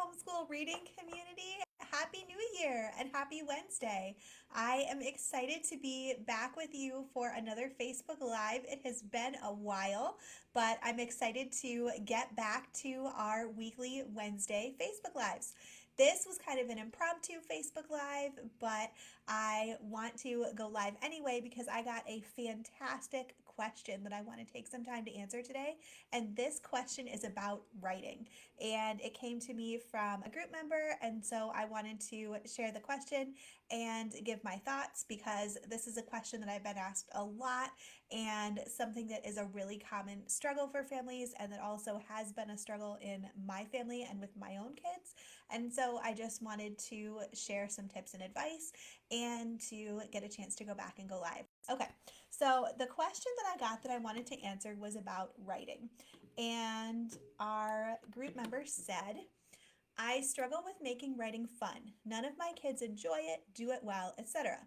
homeschool reading community. Happy New Year and happy Wednesday. I am excited to be back with you for another Facebook Live. It has been a while, but I'm excited to get back to our weekly Wednesday Facebook Lives. This was kind of an impromptu Facebook Live, but I want to go live anyway because I got a fantastic question that I want to take some time to answer today. And this question is about writing. And it came to me from a group member. And so I wanted to share the question and give my thoughts because this is a question that I've been asked a lot and something that is a really common struggle for families and that also has been a struggle in my family and with my own kids. And so I just wanted to share some tips and advice and to get a chance to go back and go live. Okay, so the question that I got that I wanted to answer was about writing. And our group member said, I struggle with making writing fun. None of my kids enjoy it, do it well, etc.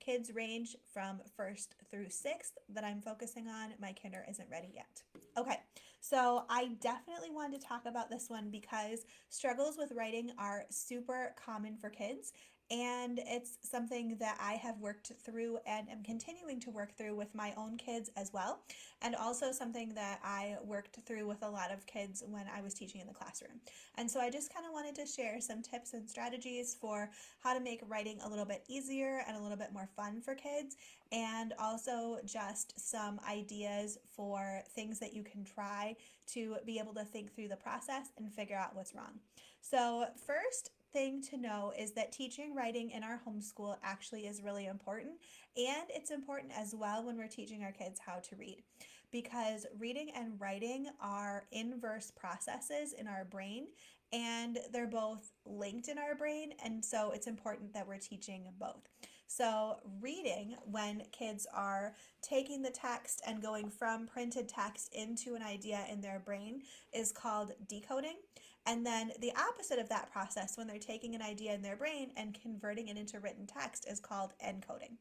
Kids range from first through sixth that I'm focusing on. My kinder isn't ready yet. Okay, so I definitely wanted to talk about this one because struggles with writing are super common for kids. And it's something that I have worked through and am continuing to work through with my own kids as well. And also something that I worked through with a lot of kids when I was teaching in the classroom. And so I just kind of wanted to share some tips and strategies for how to make writing a little bit easier and a little bit more fun for kids. And also just some ideas for things that you can try to be able to think through the process and figure out what's wrong. So first thing to know is that teaching writing in our homeschool actually is really important, and it's important as well when we're teaching our kids how to read, because reading and writing are inverse processes in our brain and they're both linked in our brain, and so it's important that we're teaching both. So reading, when kids are taking the text and going from printed text into an idea in their brain, is called decoding. And then the opposite of that process, when they're taking an idea in their brain and converting it into written text, is called encoding.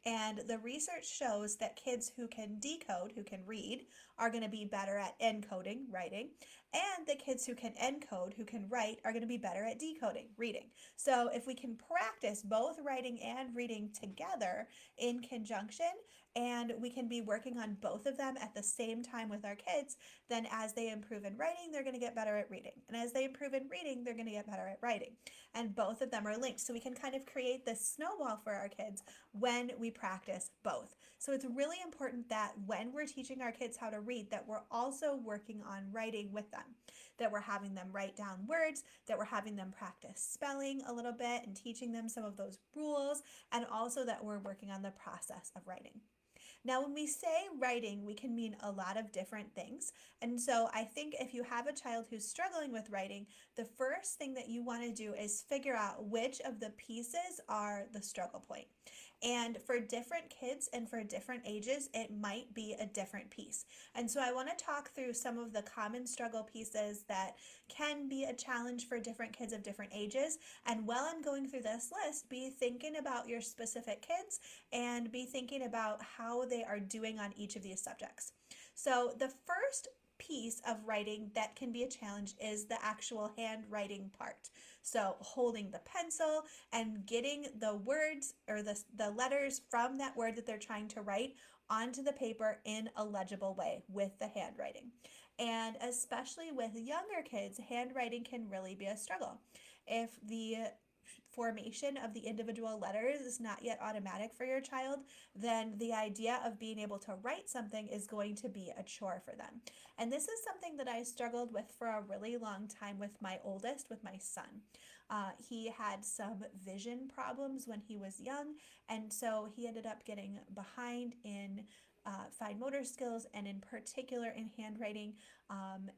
And the research shows that kids who can decode, who can read, are going to be better at encoding, writing, and the kids who can encode, who can write, are going to be better at decoding, reading. So if we can practice both writing and reading together in conjunction, and we can be working on both of them at the same time with our kids, then as they improve in writing, they're going to get better at reading. And as they improve in reading, they're going to get better at writing. And both of them are linked. So we can kind of create this snowball for our kids when we practice both. So it's really important that when we're teaching our kids how to read, that we're also working on writing with them, that we're having them write down words, that we're having them practice spelling a little bit and teaching them some of those rules, and also that we're working on the process of writing. Now, when we say writing, we can mean a lot of different things. And so I think if you have a child who's struggling with writing, the first thing that you want to do is figure out which of the pieces are the struggle point. And for different kids and for different ages, it might be a different piece. And so I want to talk through some of the common struggle pieces that can be a challenge for different kids of different ages. And while I'm going through this list, be thinking about your specific kids and be thinking about how they are doing on each of these subjects. So the first piece of writing that can be a challenge is the actual handwriting part. So holding the pencil and getting the words or the letters from that word that they're trying to write onto the paper in a legible way with the handwriting. And especially with younger kids, handwriting can really be a struggle. If the formation of the individual letters is not yet automatic for your child, then the idea of being able to write something is going to be a chore for them. And this is something that I struggled with for a really long time with my oldest, with my son. He had some vision problems when he was young, and so he ended up getting behind in fine motor skills and in particular in handwriting,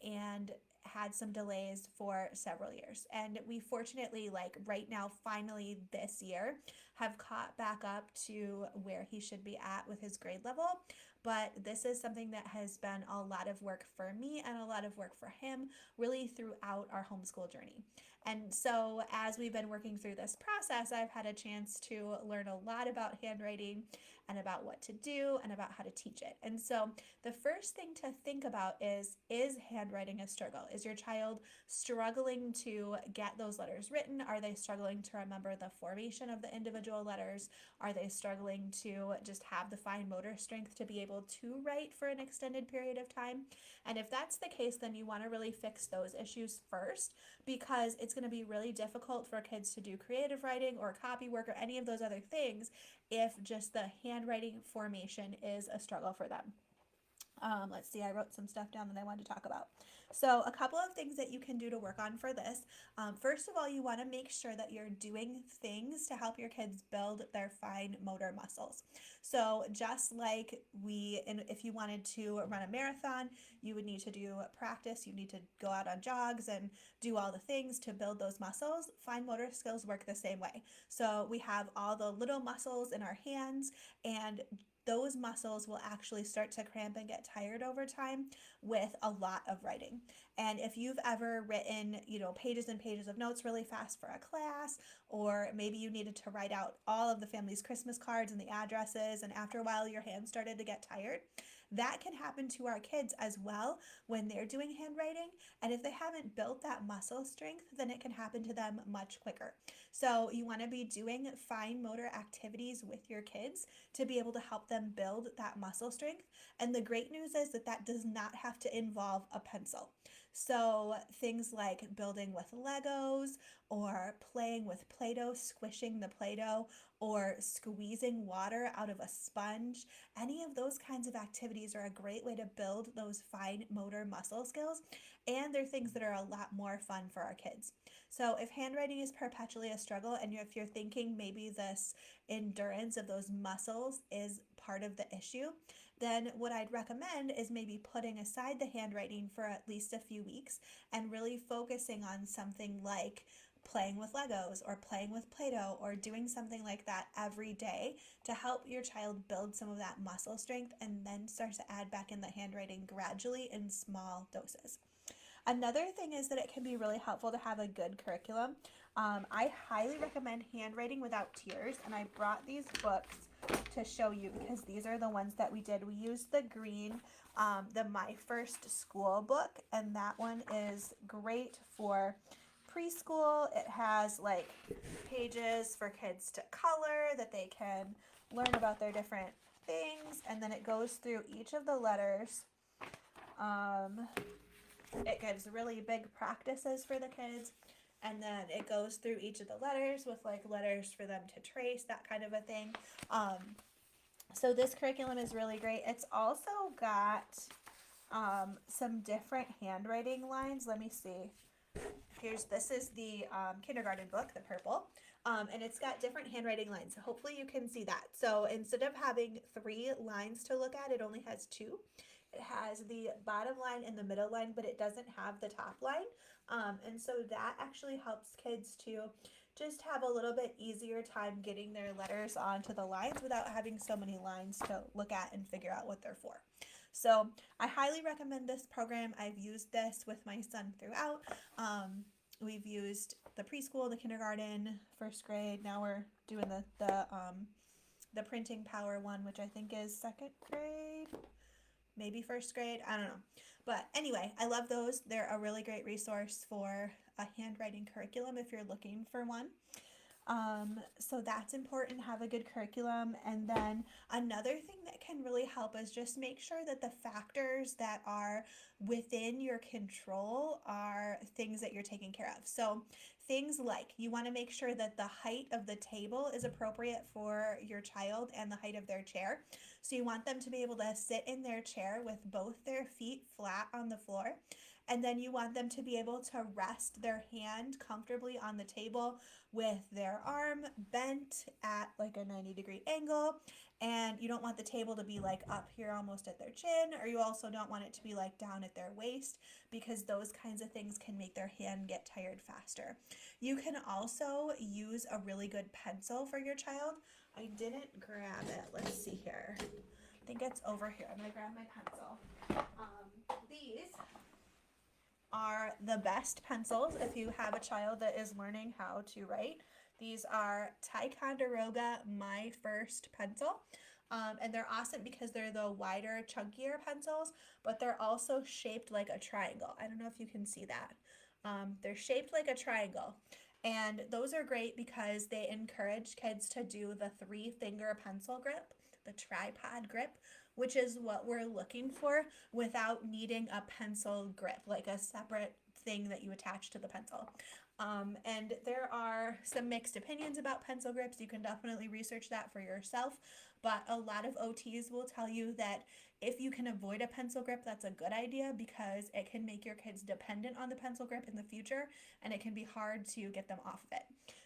and had some delays for several years. And we fortunately, like right now, finally this year, have caught back up to where he should be at with his grade level. But this is something that has been a lot of work for me and a lot of work for him really throughout our homeschool journey. And so as we've been working through this process, I've had a chance to learn a lot about handwriting and about what to do and about how to teach it. And so the first thing to think about is handwriting a struggle? Is your child struggling to get those letters written? Are they struggling to remember the formation of the individual letters? Are they struggling to just have the fine motor strength to be able to write for an extended period of time? And if that's the case, then you want to really fix those issues first, because it's going to be really difficult for kids to do creative writing or copy work or any of those other things if just the handwriting formation is a struggle for them. Let's see, I wrote some stuff down that I wanted to talk about. So a couple of things that you can do to work on for this. First of all, you want to make sure that you're doing things to help your kids build their fine motor muscles. So just like if you wanted to run a marathon, you would need to do practice. You need to go out on jogs and do all the things to build those muscles. Fine motor skills work the same way. So we have all the little muscles in our hands, and those muscles will actually start to cramp and get tired over time with a lot of writing. And if you've ever written, pages and pages of notes really fast for a class, or maybe you needed to write out all of the family's Christmas cards and the addresses, and after a while your hands started to get tired, that can happen to our kids as well when they're doing handwriting. And if they haven't built that muscle strength, then it can happen to them much quicker. So you want to be doing fine motor activities with your kids to be able to help them build that muscle strength. And the great news is that that does not have to involve a pencil. So things like building with Legos, or playing with Play-Doh, squishing the Play-Doh, or squeezing water out of a sponge, any of those kinds of activities are a great way to build those fine motor muscle skills, and they're things that are a lot more fun for our kids. So if handwriting is perpetually a struggle, and if you're thinking maybe this endurance of those muscles is part of the issue, then what I'd recommend is maybe putting aside the handwriting for at least a few weeks and really focusing on something like playing with Legos or playing with Play-Doh or doing something like that every day to help your child build some of that muscle strength, and then start to add back in the handwriting gradually in small doses. Another thing is that it can be really helpful to have a good curriculum. I highly recommend Handwriting Without Tears, and I brought these books to show you because these are the ones that we did. We used the green, the My First School book, and that one is great for preschool. It has like pages for kids to color that they can learn about their different things, and then it goes through each of the letters. It gives really big practices for the kids, and then it goes through each of the letters with like letters for them to trace, that kind of a thing. So this curriculum is really great. It's also got some different handwriting lines. Let me see. This is the kindergarten book, the purple, and it's got different handwriting lines. So hopefully you can see that. So instead of having 3 lines to look at, it only has 2. It has the bottom line and the middle line, but it doesn't have the top line. And so that actually helps kids to just have a little bit easier time getting their letters onto the lines without having so many lines to look at and figure out what they're for. So I highly recommend this program. I've used this with my son throughout. We've used the preschool, the kindergarten, first grade. Now we're doing the printing power one, which I think is second grade, maybe first grade. I don't know. But anyway, I love those. They're a really great resource for a handwriting curriculum if you're looking for one. So that's important, have a good curriculum. And then another thing that can really help is just make sure that the factors that are within your control are things that you're taking care of. So things like you want to make sure that the height of the table is appropriate for your child and the height of their chair. So you want them to be able to sit in their chair with both their feet flat on the floor. And then you want them to be able to rest their hand comfortably on the table with their arm bent at like a 90-degree angle. And you don't want the table to be like up here almost at their chin, or you also don't want it to be like down at their waist, because those kinds of things can make their hand get tired faster. You can also use a really good pencil for your child. I didn't grab it. Let's see here. I think it's over here. I'm going to grab my pencil. These are the best pencils if you have a child that is learning how to write. These are Ticonderoga My First Pencil. And they're awesome because they're the wider, chunkier pencils, but they're also shaped like a triangle. I don't know if you can see that. They're shaped like a triangle. And those are great because they encourage kids to do the three-finger pencil grip, the tripod grip, which is what we're looking for without needing a pencil grip, like a separate thing that you attach to the pencil. And there are some mixed opinions about pencil grips. You can definitely research that for yourself. But a lot of OTs will tell you that if you can avoid a pencil grip, that's a good idea because it can make your kids dependent on the pencil grip in the future and it can be hard to get them off of it.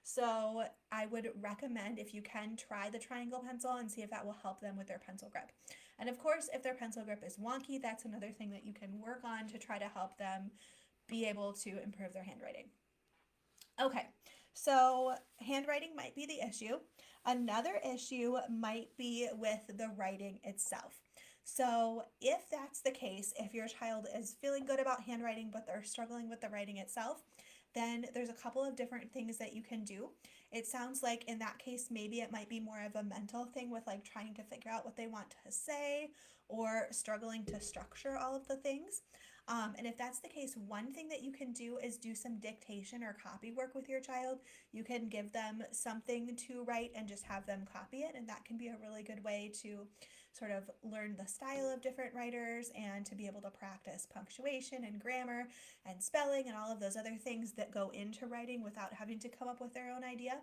So I would recommend, if you can, try the triangle pencil and see if that will help them with their pencil grip. And of course, if their pencil grip is wonky, that's another thing that you can work on to try to help them be able to improve their handwriting. Okay, so handwriting might be the issue. Another issue might be with the writing itself. So, if that's the case, if your child is feeling good about handwriting but they're struggling with the writing itself, then there's a couple of different things that you can do. It sounds like in that case, maybe it might be more of a mental thing with like trying to figure out what they want to say or struggling to structure all of the things. And if that's the case, one thing that you can do is do some dictation or copy work with your child. You can give them something to write and just have them copy it, and that can be a really good way to sort of learn the style of different writers and to be able to practice punctuation and grammar and spelling and all of those other things that go into writing without having to come up with their own idea.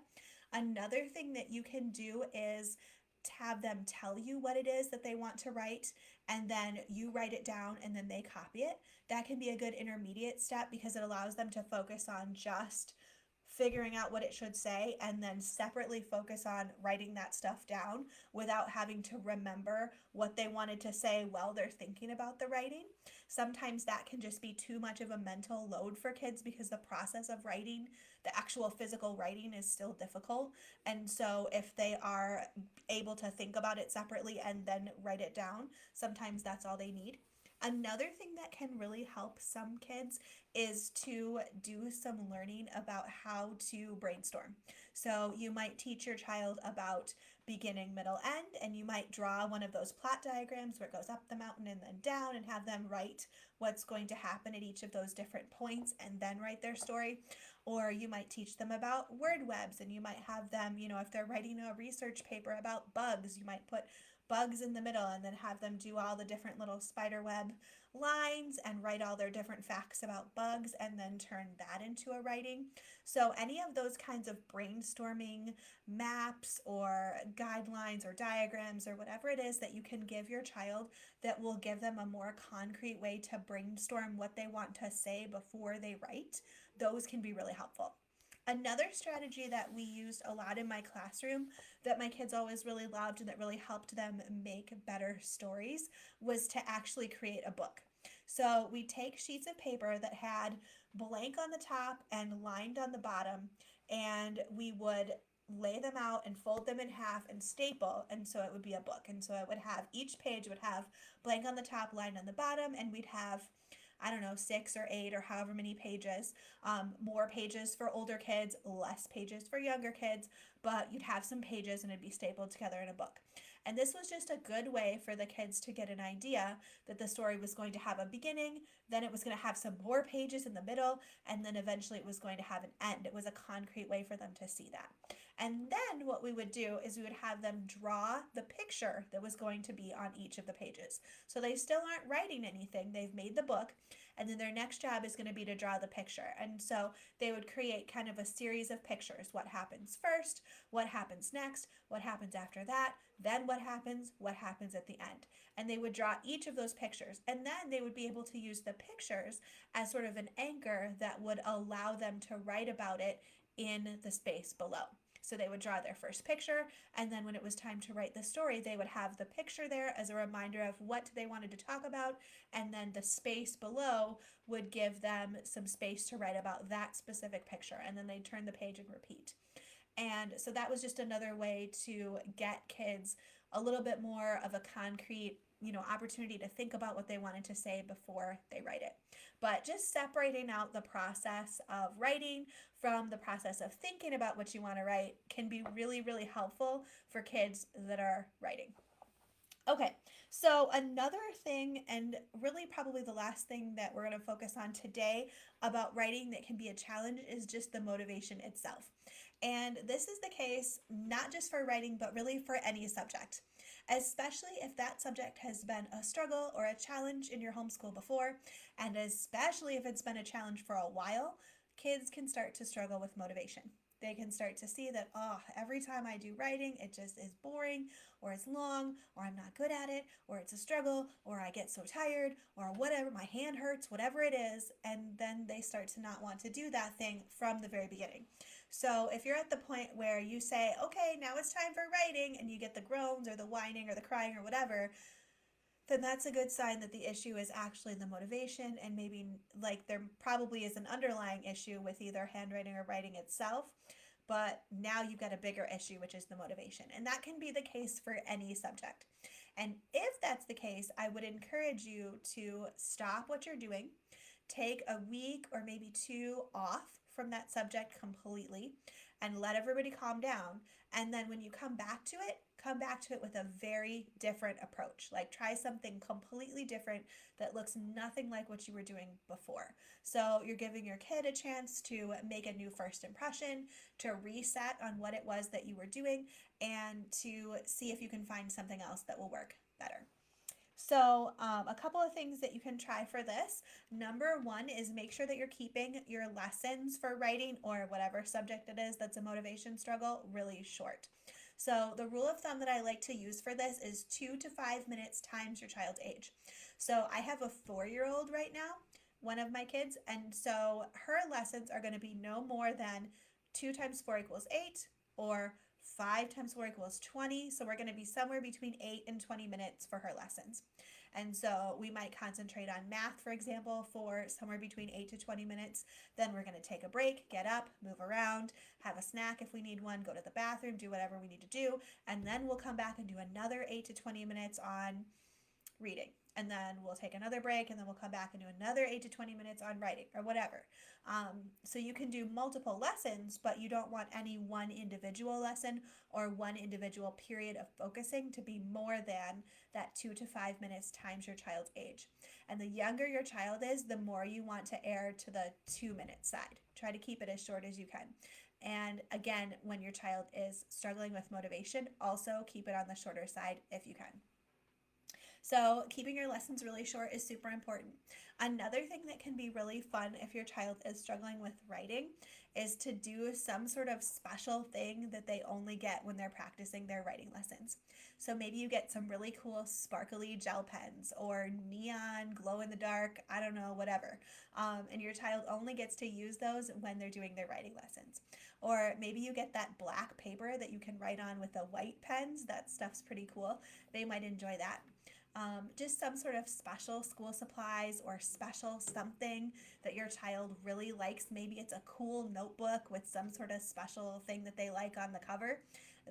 Another thing that you can do is to have them tell you what it is that they want to write and then you write it down and then they copy it. That can be a good intermediate step because it allows them to focus on just figuring out what it should say and then separately focus on writing that stuff down without having to remember what they wanted to say while they're thinking about the writing. Sometimes that can just be too much of a mental load for kids because the process of writing, the actual physical writing, is still difficult. And so if they are able to think about it separately and then write it down, sometimes that's all they need. Another thing that can really help some kids is to do some learning about how to brainstorm. So you might teach your child about beginning, middle, end, and you might draw one of those plot diagrams where it goes up the mountain and then down and have them write what's going to happen at each of those different points and then write their story. Or you might teach them about word webs and you might have them, if they're writing a research paper about bugs, you might put bugs in the middle and then have them do all the different little spider web lines and write all their different facts about bugs and then turn that into a writing. So any of those kinds of brainstorming maps or guidelines or diagrams or whatever it is that you can give your child that will give them a more concrete way to brainstorm what they want to say before they write, those can be really helpful. Another strategy that we used a lot in my classroom that my kids always really loved and that really helped them make better stories was to actually create a book. So we take sheets of paper that had blank on the top and lined on the bottom, and we would lay them out and fold them in half and staple, and so it would be a book. And so it would have, each page would have blank on the top, lined on the bottom, and we'd have, I don't know, 6 or 8 or however many pages, more pages for older kids, less pages for younger kids, but you'd have some pages and it'd be stapled together in a book. And this was just a good way for the kids to get an idea that the story was going to have a beginning, then it was going to have some more pages in the middle, and then eventually it was going to have an end. It was a concrete way for them to see that. And then what we would do is we would have them draw the picture that was going to be on each of the pages. So they still aren't writing anything. They've made the book, and then their next job is going to be to draw the picture. And so they would create kind of a series of pictures. What happens first, what happens next, what happens after that, then what happens at the end. And they would draw each of those pictures. And then they would be able to use the pictures as sort of an anchor that would allow them to write about it in the space below. So they would draw their first picture, and then when it was time to write the story, they would have the picture there as a reminder of what they wanted to talk about, and then the space below would give them some space to write about that specific picture, and then they'd turn the page and repeat. And so that was just another way to get kids a little bit more of a concrete opportunity to think about what they wanted to say before they write it. But just separating out the process of writing from the process of thinking about what you want to write can be really, really helpful for kids that are writing. Okay, so another thing, and really probably the last thing that we're going to focus on today about writing that can be a challenge is just the motivation itself. And this is the case not just for writing, but really for any subject, especially if that subject has been a struggle or a challenge in your homeschool before, and especially if it's been a challenge for a while, kids can start to struggle with motivation. They can start to see that, oh, every time I do writing, it just is boring, or it's long, or I'm not good at it, or it's a struggle, or I get so tired, or whatever, my hand hurts, whatever it is, and then they start to not want to do that thing from the very beginning. So if you're at the point where you say, okay, now it's time for writing, and you get the groans or the whining or the crying or whatever, then that's a good sign that the issue is actually the motivation, and maybe like there probably is an underlying issue with either handwriting or writing itself, but now you've got a bigger issue, which is the motivation. And that can be the case for any subject. And if that's the case, I would encourage you to stop what you're doing, take a week or maybe two off from that subject completely, and let everybody calm down. And then when you come back to it with a very different approach. Like try something completely different that looks nothing like what you were doing before. So you're giving your kid a chance to make a new first impression, to reset on what it was that you were doing, and to see if you can find something else that will work better. So a couple of things that you can try for this. Number one is make sure that you're keeping your lessons for writing or whatever subject it is that's a motivation struggle really short. So the rule of thumb that I like to use for this is 2 to 5 minutes times your child's age. So I have a 4-year-old right now, one of my kids, and so her lessons are going to be no more than 2 times 4 equals 8 or 5 times 4 equals 20. So we're going to be somewhere between 8 and 20 minutes for her lessons. And so we might concentrate on math, for example, for somewhere between 8 to 20 minutes. Then we're going to take a break, get up, move around, have a snack if we need one, go to the bathroom, do whatever we need to do. And then we'll come back and do another 8 to 20 minutes on reading. And then we'll take another break, and then we'll come back and do another 8 to 20 minutes on writing or whatever. So you can do multiple lessons, but you don't want any one individual lesson or one individual period of focusing to be more than that 2 to 5 minutes times your child's age. And the younger your child is, the more you want to err to the 2-minute side. Try to keep it as short as you can. And again, when your child is struggling with motivation, also keep it on the shorter side if you can. So keeping your lessons really short is super important. Another thing that can be really fun if your child is struggling with writing is to do some sort of special thing that they only get when they're practicing their writing lessons. So maybe you get some really cool sparkly gel pens or neon glow in the dark, I don't know, whatever. And your child only gets to use those when they're doing their writing lessons. Or maybe you get that black paper that you can write on with the white pens. That stuff's pretty cool. They might enjoy that. Just some sort of special school supplies or special something that your child really likes. Maybe it's a cool notebook with some sort of special thing that they like on the cover.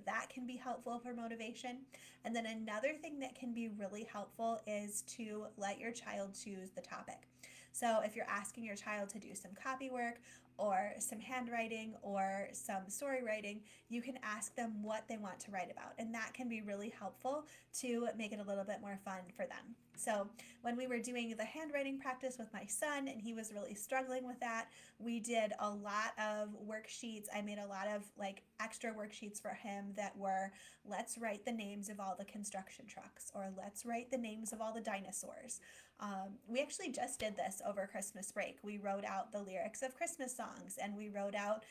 That can be helpful for motivation. And then another thing that can be really helpful is to let your child choose the topic. So if you're asking your child to do some copy work or some handwriting or some story writing, you can ask them what they want to write about. And that can be really helpful to make it a little bit more fun for them. So when we were doing the handwriting practice with my son and he was really struggling with that, we did a lot of worksheets. I made a lot of like extra worksheets for him that were, let's write the names of all the construction trucks, or let's write the names of all the dinosaurs. We actually just did this over Christmas break. We wrote out the lyrics of Christmas songs, and we wrote out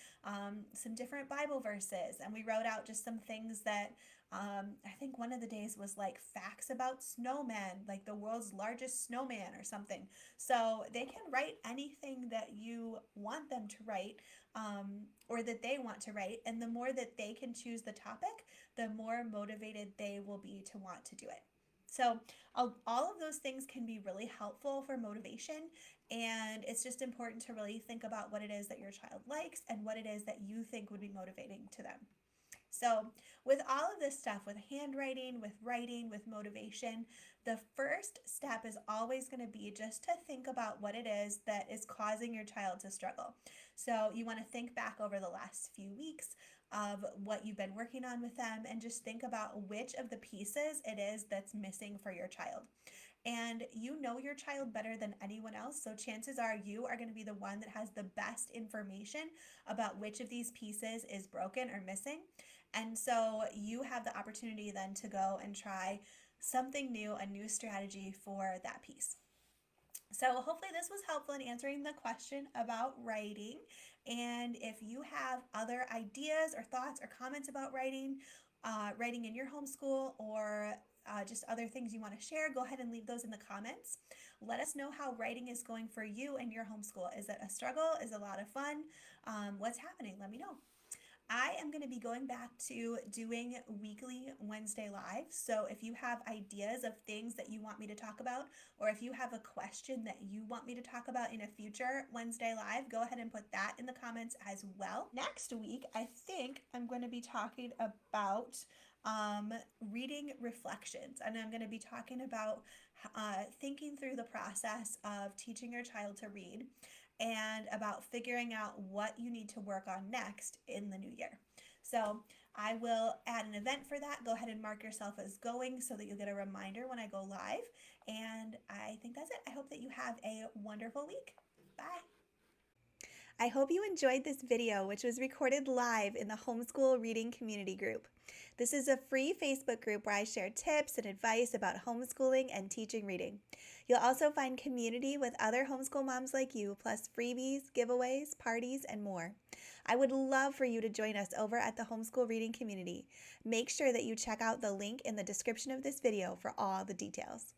some different Bible verses, and we wrote out just some things that I think one of the days was like facts about snowmen, like the world's largest snowman or something. So they can write anything that you want them to write, or that they want to write. And the more that they can choose the topic, the more motivated they will be to want to do it. So all of those things can be really helpful for motivation, and it's just important to really think about what it is that your child likes and what it is that you think would be motivating to them. So, with all of this stuff, with handwriting, with writing, with motivation, the first step is always going to be just to think about what it is that is causing your child to struggle. So, you want to think back over the last few weeks of what you've been working on with them and just think about which of the pieces it is that's missing for your child. And you know your child better than anyone else, so chances are you are going to be the one that has the best information about which of these pieces is broken or missing. And so you have the opportunity then to go and try something new, a new strategy for that piece. So hopefully this was helpful in answering the question about writing. And if you have other ideas or thoughts or comments about writing in your homeschool, or just other things you want to share, go ahead and leave those in the comments. Let us know how writing is going for you in your homeschool. Is it a struggle? Is it a lot of fun? What's happening? Let me know. I am going to be going back to doing weekly Wednesday lives. So if you have ideas of things that you want me to talk about, or if you have a question that you want me to talk about in a future Wednesday live, go ahead and put that in the comments as well. Next week, I think I'm going to be talking about reading reflections, and I'm going to be talking about thinking through the process of teaching your child to read and about figuring out what you need to work on next in the new year. So I will add an event for that. Go ahead and mark yourself as going so that you'll get a reminder when I go live. And I think that's it. I hope that you have a wonderful week. Bye. I hope you enjoyed this video, which was recorded live in the Homeschool Reading Community Group. This is a free Facebook group where I share tips and advice about homeschooling and teaching reading. You'll also find community with other homeschool moms like you, plus freebies, giveaways, parties, and more. I would love for you to join us over at the Homeschool Reading Community. Make sure that you check out the link in the description of this video for all the details.